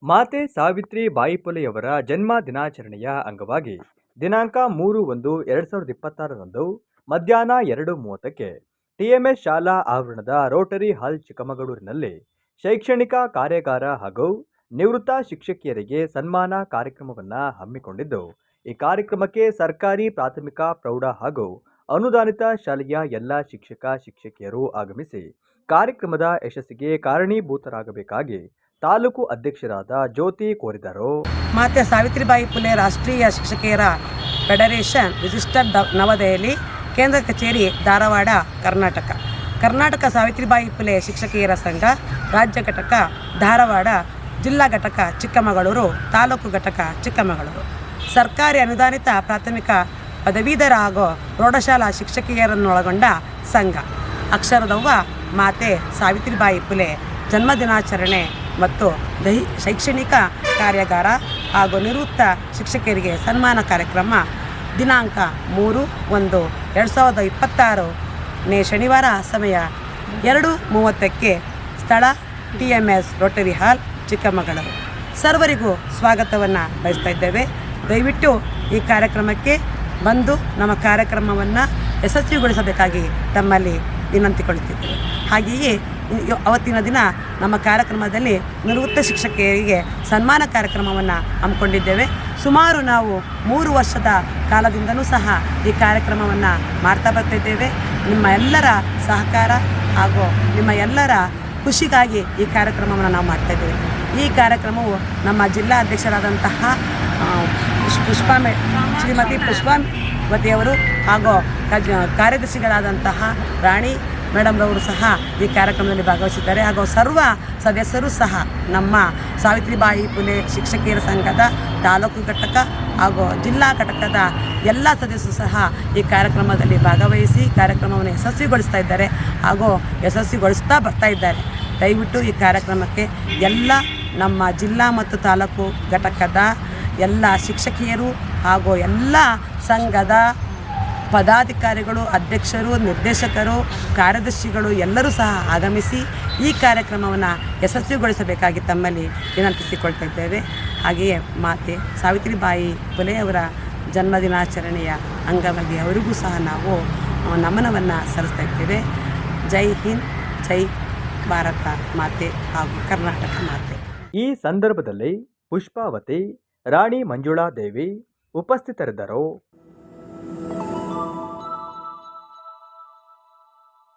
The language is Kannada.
ಮಾತೆ ಸಾವಿತ್ರಿ ಬಾಯಿ ಪುಲೆಯವರ ಜನ್ಮ ದಿನಾಚರಣೆಯ ಅಂಗವಾಗಿ ದಿನಾಂಕ 3/1/2026ರಂದು ಮಧ್ಯಾಹ್ನ 2:30ಕ್ಕೆ ಟಿಎಂಎಸ್ ಶಾಲಾ ಆವರಣದ ರೋಟರಿ ಹಾಲ್ ಚಿಕ್ಕಮಗಳೂರಿನಲ್ಲಿ ಶೈಕ್ಷಣಿಕ ಕಾರ್ಯಾಗಾರ ಹಾಗೂ ನಿವೃತ್ತ ಶಿಕ್ಷಕಿಯರಿಗೆ ಸನ್ಮಾನ ಕಾರ್ಯಕ್ರಮವನ್ನು ಹಮ್ಮಿಕೊಂಡಿದ್ದು, ಈ ಕಾರ್ಯಕ್ರಮಕ್ಕೆ ಸರ್ಕಾರಿ ಪ್ರಾಥಮಿಕ ಪ್ರೌಢ ಹಾಗೂ ಅನುದಾನಿತ ಶಾಲೆಯ ಎಲ್ಲ ಶಿಕ್ಷಕ ಶಿಕ್ಷಕಿಯರು ಆಗಮಿಸಿ ಕಾರ್ಯಕ್ರಮದ ಯಶಸ್ಸಿಗೆ ಕಾರಣೀಭೂತರಾಗಬೇಕಾಗಿ ತಾಲೂಕು ಅಧ್ಯಕ್ಷರಾದ ಜ್ಯೋತಿ ಕೋರಿದರು. ಮಾತೆ ಸಾವಿತ್ರಿಬಾಯಿ ಪುಲೆ ರಾಷ್ಟ್ರೀಯ ಶಿಕ್ಷಕಿಯರ ಫೆಡರೇಷನ್ ರಿಜಿಸ್ಟರ್ಡ್ ನವದೆಹಲಿ, ಕೇಂದ್ರ ಕಚೇರಿ ಧಾರವಾಡ, ಕರ್ನಾಟಕ ಸಾವಿತ್ರಿಬಾಯಿ ಪುಲೆ ಶಿಕ್ಷಕಿಯರ ಸಂಘ ರಾಜ್ಯ ಘಟಕ ಧಾರವಾಡ, ಜಿಲ್ಲಾ ಘಟಕ ಚಿಕ್ಕಮಗಳೂರು, ತಾಲೂಕು ಘಟಕ ಚಿಕ್ಕಮಗಳೂರು. ಸರ್ಕಾರಿ ಅನುದಾನಿತ ಪ್ರಾಥಮಿಕ ಪದವೀಧರ ಹಾಗೂ ಪ್ರೌಢಶಾಲಾ ಶಿಕ್ಷಕಿಯರನ್ನೊಳಗೊಂಡ ಸಂಘ ಅಕ್ಷರದವ್ವ ಮಾತೆ ಸಾವಿತ್ರಿಬಾಯಿ ಪುಲೆ ಜನ್ಮದಿನಾಚರಣೆ ಮತ್ತು ಶೈಕ್ಷಣಿಕ ಕಾರ್ಯಾಗಾರ ಹಾಗೂ ನಿವೃತ್ತ ಶಿಕ್ಷಕಿಯರಿಗೆ ಸನ್ಮಾನ ಕಾರ್ಯಕ್ರಮ ದಿನಾಂಕ 3/1/2026 ಶನಿವಾರ ಸಮಯ 2:30ಕ್ಕೆ ಸ್ಥಳ ಟಿಎಂಎಸ್ ರೋಟರಿ ಹಾಲ್ ಚಿಕ್ಕಮಗಳೂರು. ಸರ್ವರಿಗೂ ಸ್ವಾಗತವನ್ನು ಬಯಸ್ತಾ ಇದ್ದೇವೆ. ದಯವಿಟ್ಟು ಈ ಕಾರ್ಯಕ್ರಮಕ್ಕೆ ಬಂದು ನಮ್ಮ ಕಾರ್ಯಕ್ರಮವನ್ನು ಯಶಸ್ವಿಗೊಳಿಸಬೇಕಾಗಿ ತಮ್ಮಲ್ಲಿ ವಿನಂತಿಕೊಳ್ಳುತ್ತಿದ್ದೇವೆ. ಹಾಗೆಯೇ ಅವತ್ತಿನ ದಿನ ನಮ್ಮ ಕಾರ್ಯಕ್ರಮದಲ್ಲಿ ನಿವೃತ್ತ ಶಿಕ್ಷಕಿಯರಿಗೆ ಸನ್ಮಾನ ಕಾರ್ಯಕ್ರಮವನ್ನು ಹಮ್ಮಿಕೊಂಡಿದ್ದೇವೆ. ಸುಮಾರು ನಾವು 3 ವರ್ಷದ ಕಾಲದಿಂದಲೂ ಸಹ ಈ ಕಾರ್ಯಕ್ರಮವನ್ನು ಮಾಡ್ತಾ ಬರ್ತಿದ್ದೇವೆ. ನಿಮ್ಮ ಎಲ್ಲರ ಸಹಕಾರ ಹಾಗೂ ನಿಮ್ಮ ಎಲ್ಲರ ಖುಷಿಗಾಗಿ ಈ ಕಾರ್ಯಕ್ರಮವನ್ನು ನಾವು ಮಾಡ್ತಾಯಿದ್ದೇವೆ. ಈ ಕಾರ್ಯಕ್ರಮವು ನಮ್ಮ ಜಿಲ್ಲಾ ಅಧ್ಯಕ್ಷರಾದಂತಹ ಶ್ರೀಮತಿ ಪುಷ್ಪಾವತಿಯವರು ಹಾಗೂ ಕಾರ್ಯದರ್ಶಿಗಳಾದಂತಹ ರಾಣಿ ಮೇಡಮ್ರವರು ಸಹ ಈ ಕಾರ್ಯಕ್ರಮದಲ್ಲಿ ಭಾಗವಹಿಸಿದ್ದಾರೆ. ಹಾಗೂ ಸರ್ವ ಸದಸ್ಯರು ಸಹ ನಮ್ಮ ಸಾವಿತ್ರಿಬಾಯಿ ಪುಲೆ ಶಿಕ್ಷಕಿಯರ ಸಂಘದ ತಾಲೂಕು ಘಟಕ ಹಾಗೂ ಜಿಲ್ಲಾ ಘಟಕದ ಎಲ್ಲ ಸದಸ್ಯರು ಸಹ ಈ ಕಾರ್ಯಕ್ರಮದಲ್ಲಿ ಭಾಗವಹಿಸಿ ಕಾರ್ಯಕ್ರಮವನ್ನು ಯಶಸ್ವಿಗೊಳಿಸ್ತಾ ಇದ್ದಾರೆ ಹಾಗೂ ಯಶಸ್ವಿಗೊಳಿಸ್ತಾ ಬರ್ತಾ ಇದ್ದಾರೆ. ದಯವಿಟ್ಟು ಈ ಕಾರ್ಯಕ್ರಮಕ್ಕೆ ಎಲ್ಲ ನಮ್ಮ ಜಿಲ್ಲಾ ಮತ್ತು ತಾಲೂಕು ಘಟಕದ ಎಲ್ಲ ಶಿಕ್ಷಕಿಯರು ಹಾಗೂ ಎಲ್ಲ ಸಂಘದ ಪದಾಧಿಕಾರಿಗಳು, ಅಧ್ಯಕ್ಷರು, ನಿರ್ದೇಶಕರು, ಕಾರ್ಯದರ್ಶಿಗಳು ಎಲ್ಲರೂ ಸಹ ಆಗಮಿಸಿ ಈ ಕಾರ್ಯಕ್ರಮವನ್ನು ಯಶಸ್ವಿಗೊಳಿಸಬೇಕಾಗಿ ತಮ್ಮಲ್ಲಿ ವಿನಂತಿಸಿಕೊಳ್ತಾ ಇದ್ದೇವೆ. ಹಾಗೆಯೇ ಮಾತೆ ಸಾವಿತ್ರಿಬಾಯಿ ಪುಲೆಯವರ ಜನ್ಮದಿನಾಚರಣೆಯ ಅಂಗವಾಗಿ ಅವರಿಗೂ ಸಹ ನಾವು ನಮನವನ್ನು ಸಲ್ಲಿಸ್ತಾ ಇದ್ದೇವೆ. ಜೈ ಹಿಂದ್, ಜೈ ಭಾರತ ಮಾತೆ ಹಾಗೂ ಕರ್ನಾಟಕ ಮಾತೆ. ಈ ಸಂದರ್ಭದಲ್ಲಿ ಪುಷ್ಪಾವತಿ, ರಾಣಿ ಮಂಜುಳಾ ದೇವಿ ಉಪಸ್ಥಿತರಿದ್ದರು.